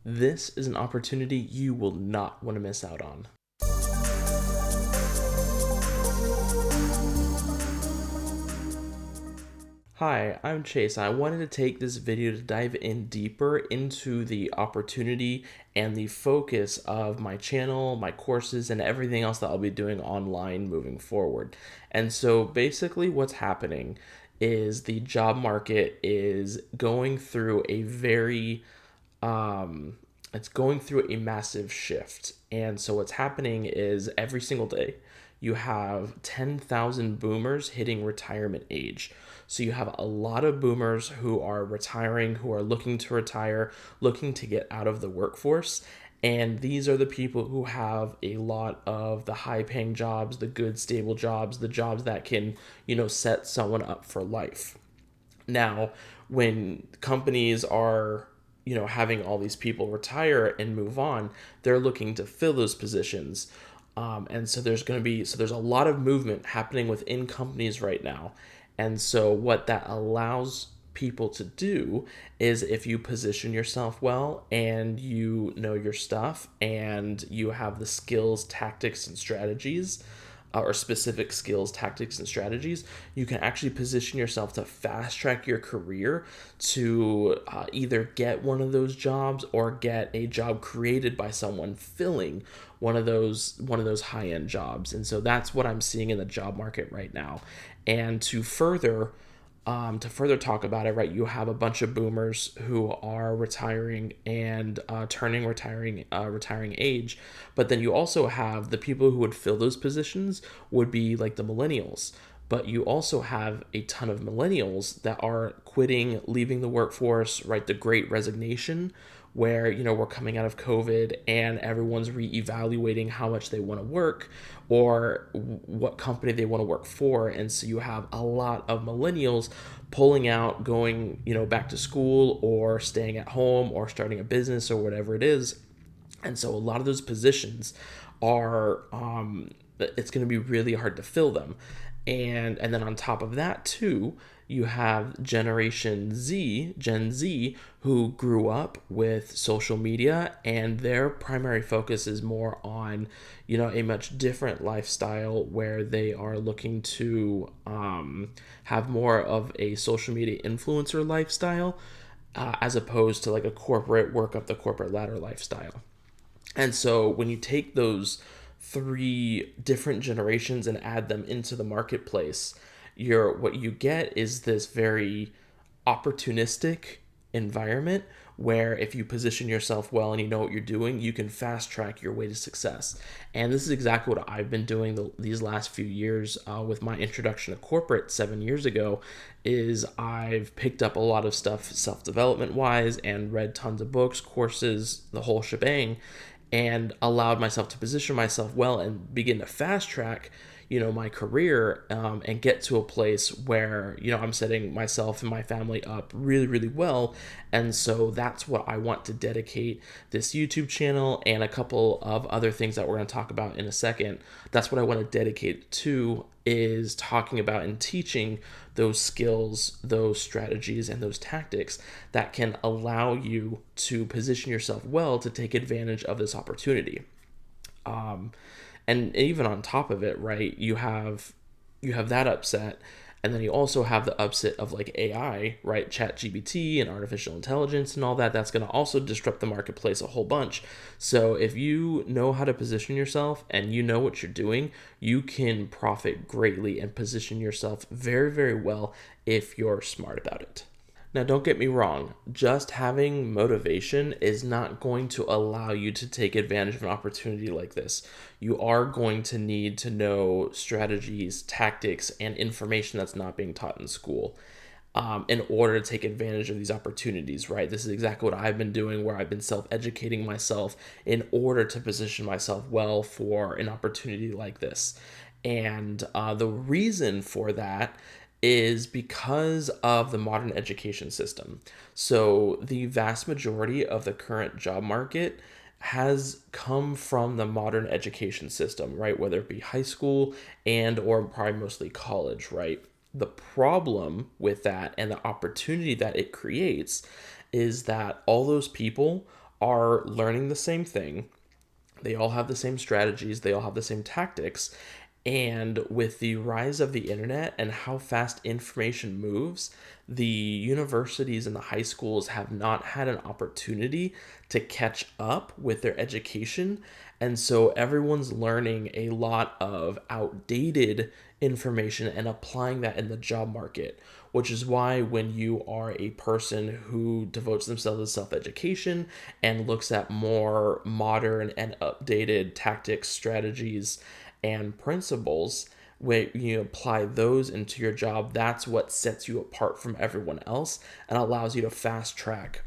This is an opportunity you will not want to miss out on. Hi, I'm Chase. I wanted to take this video to dive in deeper into the opportunity and the focus of my channel, my courses, and everything else that I'll be doing online moving forward. And so basically what's happening is the job market is going through a very it's going through a massive shift. And so what's happening is every single day you have 10,000 boomers hitting retirement age. So you have a lot of boomers who are retiring, who are looking to retire, looking to get out of the workforce. And these are the people who have a lot of the high paying jobs, the good stable jobs, the jobs that can, set someone up for life. Now, when companies are having all these people retire and move on, they're looking to fill those positions. And so there's a lot of movement happening within companies right now. And so what that allows people to do is, if you position yourself well and you know your stuff and you have the skills, tactics, and strategies, or specific skills, tactics, and strategies, you can actually position yourself to fast track your career to either get one of those jobs or get a job created by someone filling one of those high end jobs. And so that's what I'm seeing in the job market right now. And to further talk about it, right, you have a bunch of boomers who are retiring and turning retiring age, but then you also have the people who would fill those positions would be like the millennials. But you also have a ton of millennials that are quitting, leaving the workforce, right? The great resignation, where we're coming out of COVID and everyone's reevaluating how much they want to work or what company they want to work for. And so you have a lot of millennials pulling out, going back to school or staying at home or starting a business or whatever it is. And so a lot of those positions are it's going to be really hard to fill them. And then on top of that too, you have Gen Z, who grew up with social media, and their primary focus is more on, a much different lifestyle where they are looking to have more of a social media influencer lifestyle, as opposed to like a corporate work up the corporate ladder lifestyle. And so when you take those three different generations and add them into the marketplace, what you get is this very opportunistic environment where if you position yourself well and you know what you're doing, you can fast track your way to success. And this is exactly what I've been doing these last few years with my introduction to corporate 7 years ago. Is I've picked up a lot of stuff self-development wise and read tons of books, courses, the whole shebang, and allowed myself to position myself well and begin to fast track my career, and get to a place where I'm setting myself and my family up really, really well. And so that's what I want to dedicate this YouTube channel and a couple of other things that we're going to talk about in a second. That's what I want to dedicate to, is talking about and teaching those skills, those strategies, and those tactics that can allow you to position yourself well to take advantage of this opportunity. And even on top of it, right, you have that upset, and then you also have the upset of like AI, right, ChatGPT and artificial intelligence and all that. That's going to also disrupt the marketplace a whole bunch. So if you know how to position yourself and you know what you're doing, you can profit greatly and position yourself very, very well if you're smart about it. Now, don't get me wrong, just having motivation is not going to allow you to take advantage of an opportunity like this. You are going to need to know strategies, tactics, and information that's not being taught in school, in order to take advantage of these opportunities, right? This is exactly what I've been doing, where I've been self-educating myself in order to position myself well for an opportunity like this. And the reason for that is because of the modern education system. So the vast majority of the current job market has come from the modern education system, right? Whether it be high school and or probably mostly college, right? The problem with that and the opportunity that it creates is that all those people are learning the same thing. They all have the same strategies, they all have the same tactics. And with the rise of the internet and how fast information moves, the universities and the high schools have not had an opportunity to catch up with their education. And so everyone's learning a lot of outdated information and applying that in the job market, which is why when you are a person who devotes themselves to self-education and looks at more modern and updated tactics, strategies, and principles, when you apply those into your job, that's what sets you apart from everyone else and allows you to fast track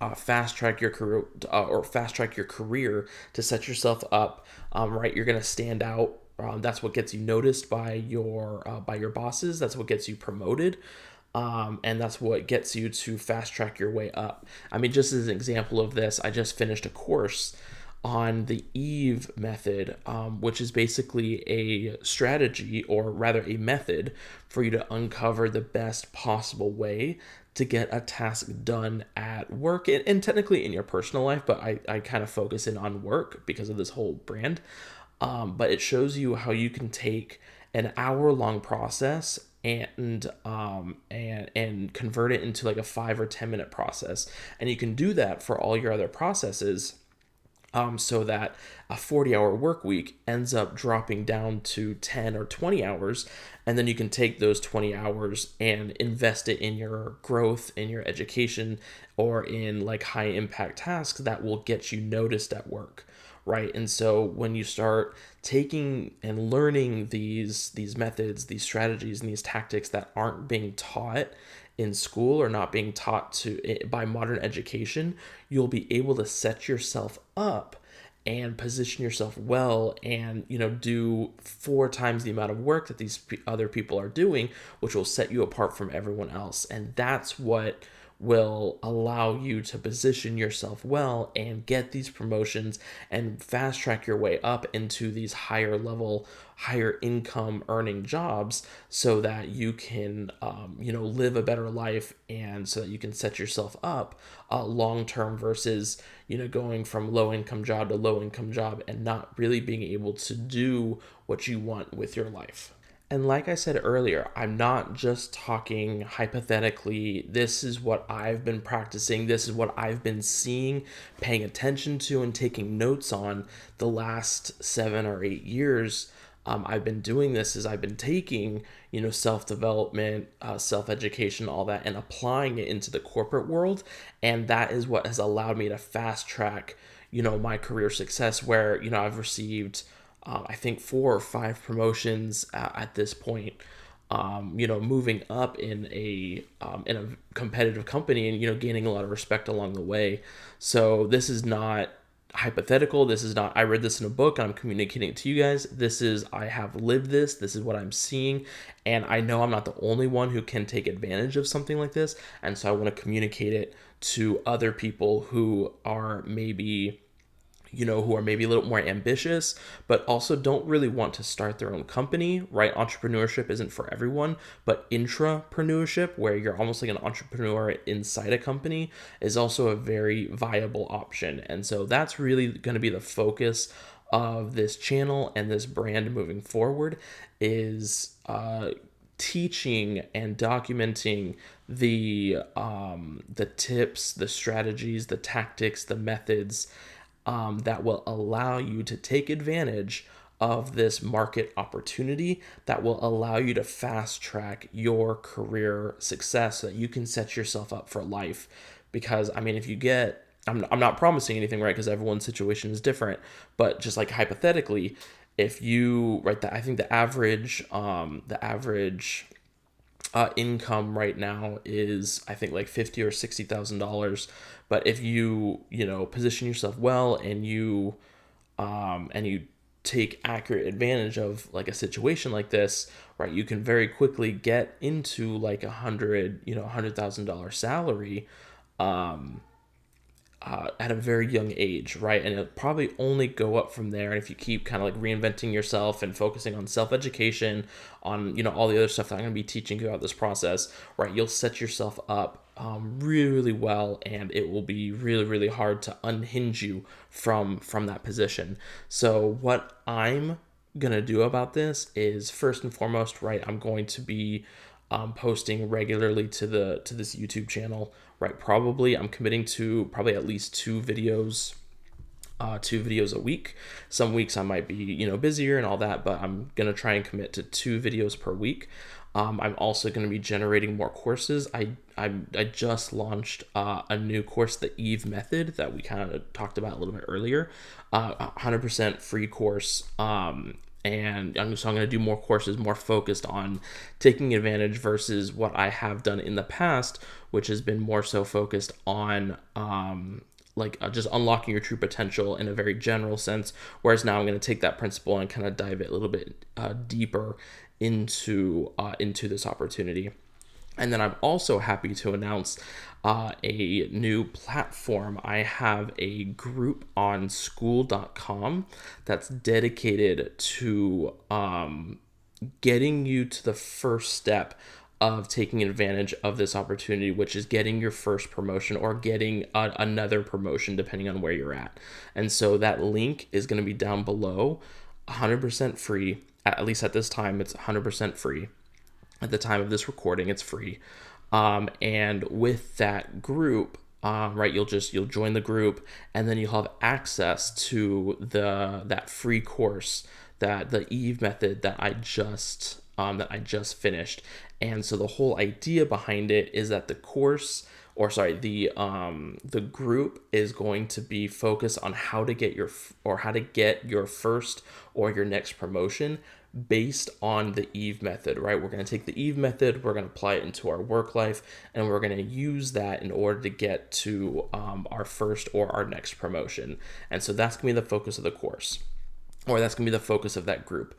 your career, or fast track your career to set yourself up. Right, you're gonna stand out. That's what gets you noticed by your bosses. That's what gets you promoted. And that's what gets you to fast track your way up. I mean, just as an example of this, I just finished a course on the Eve method, which is basically a strategy, or rather a method, for you to uncover the best possible way to get a task done at work and technically in your personal life, but I kind of focus in on work because of this whole brand. But it shows you how you can take an hour-long process and convert it into like a 5 or 10 minute process, and you can do that for all your other processes, so that a 40-hour work week ends up dropping down to 10 or 20 hours. And then you can take those 20 hours and invest it in your growth, in your education, or in like high impact tasks that will get you noticed at work. Right. And so when you start taking and learning these methods, these strategies, and these tactics that aren't being taught in school or not being taught by modern education, you'll be able to set yourself up and position yourself well, and do 4 times the amount of work that these other people are doing, which will set you apart from everyone else. And that's what will allow you to position yourself well and get these promotions and fast track your way up into these higher level, higher income earning jobs, so that you can live a better life, and so that you can set yourself up long term, versus going from low income job to low income job and not really being able to do what you want with your life. And like I said earlier, I'm not just talking hypothetically. This is what I've been practicing. This is what I've been seeing, paying attention to, and taking notes on the last 7 or 8 years. I've been doing this is I've been taking, self-development, self-education, all that, and applying it into the corporate world. And that is what has allowed me to fast track, my career success, where, I've received I think 4 or 5 promotions at this point. Moving up in a competitive company, and gaining a lot of respect along the way. So this is not hypothetical. This is not I read this in a book and I'm communicating it to you guys. This is I have lived this. This is what I'm seeing, and I know I'm not the only one who can take advantage of something like this. And so I want to communicate it to other people who are maybe a little more ambitious, but also don't really want to start their own company, right? Entrepreneurship isn't for everyone, but intrapreneurship, where you're almost like an entrepreneur inside a company, is also a very viable option. And so that's really going to be the focus of this channel and this brand moving forward, is teaching and documenting the tips, the strategies, the tactics, the methods, that will allow you to take advantage of this market opportunity, that will allow you to fast track your career success, so that you can set yourself up for life. Because I mean, if you get, I'm not promising anything, right? Because everyone's situation is different, but just like hypothetically, if you, right, that I think the average income right now is, I think, like $50,000 or $60,000. But if you position yourself well, and you take accurate advantage of like a situation like this, right, you can very quickly get into like $100,000 salary, at a very young age, right? And it'll probably only go up from there. And if you keep kind of like reinventing yourself and focusing on self-education, on all the other stuff that I'm going to be teaching you about this process, right, you'll set yourself up really, really well, and it will be really, really hard to unhinge you from that position. So what I'm gonna do about this is, first and foremost, right, I'm going to be posting regularly to this YouTube channel, right? Probably I'm committing to probably at least two videos a week. Some weeks I might be, busier and all that, but I'm gonna try and commit to 2 videos per week. I'm also going to be generating more courses. I just launched a new course, the Eve method, that we kind of talked about a little bit earlier. 100% free course. And so I'm going to do more courses more focused on taking advantage versus what I have done in the past, which has been more so focused on just unlocking your true potential in a very general sense. Whereas now I'm going to take that principle and kind of dive it a little bit deeper into this opportunity. And then I'm also happy to announce a new platform. I have a group on school.com that's dedicated to getting you to the first step of taking advantage of this opportunity, which is getting your first promotion or getting another promotion, depending on where you're at. And so that link is going to be down below, 100% free. At least at this time, it's 100% free. At the time of this recording, it's free. And with that group, right, you'll join the group, and then you'll have access to that free course, that the Eve method that I just finished. And so the whole idea behind it is that the course, or sorry, the group is going to be focused on how to get your first or your next promotion based on the Eve method, right? We're going to take the Eve method, we're going to apply it into our work life, and we're going to use that in order to get to our first or our next promotion. And so that's going to be the focus of the course, or that's going to be the focus of that group.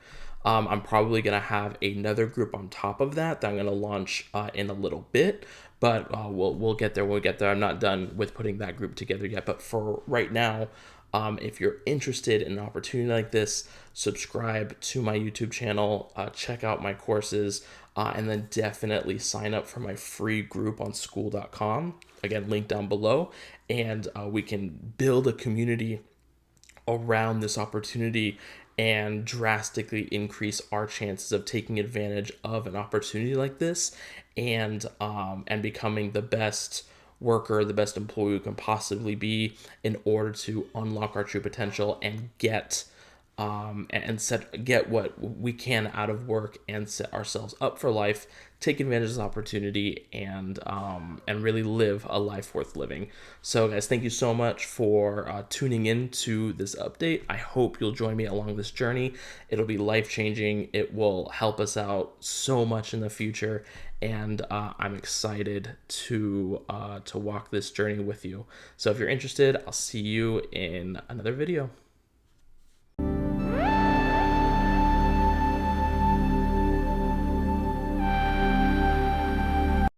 I'm probably going to have another group on top of that I'm going to launch in a little bit, but we'll get there. We'll get there. I'm not done with putting that group together yet, but for right now, if you're interested in an opportunity like this, subscribe to my YouTube channel, check out my courses, and then definitely sign up for my free group on school.com. Again, link down below, and we can build a community around this opportunity and drastically increase our chances of taking advantage of an opportunity like this, and becoming the best worker, the best employee we can possibly be, in order to unlock our true potential and get what we can out of work and set ourselves up for life, take advantage of this opportunity, and really live a life worth living. So guys, thank you so much for tuning in to this update. I hope you'll join me along this journey. It'll be life-changing. It will help us out so much in the future, and I'm excited to walk this journey with you. So if you're interested, I'll see you in another video.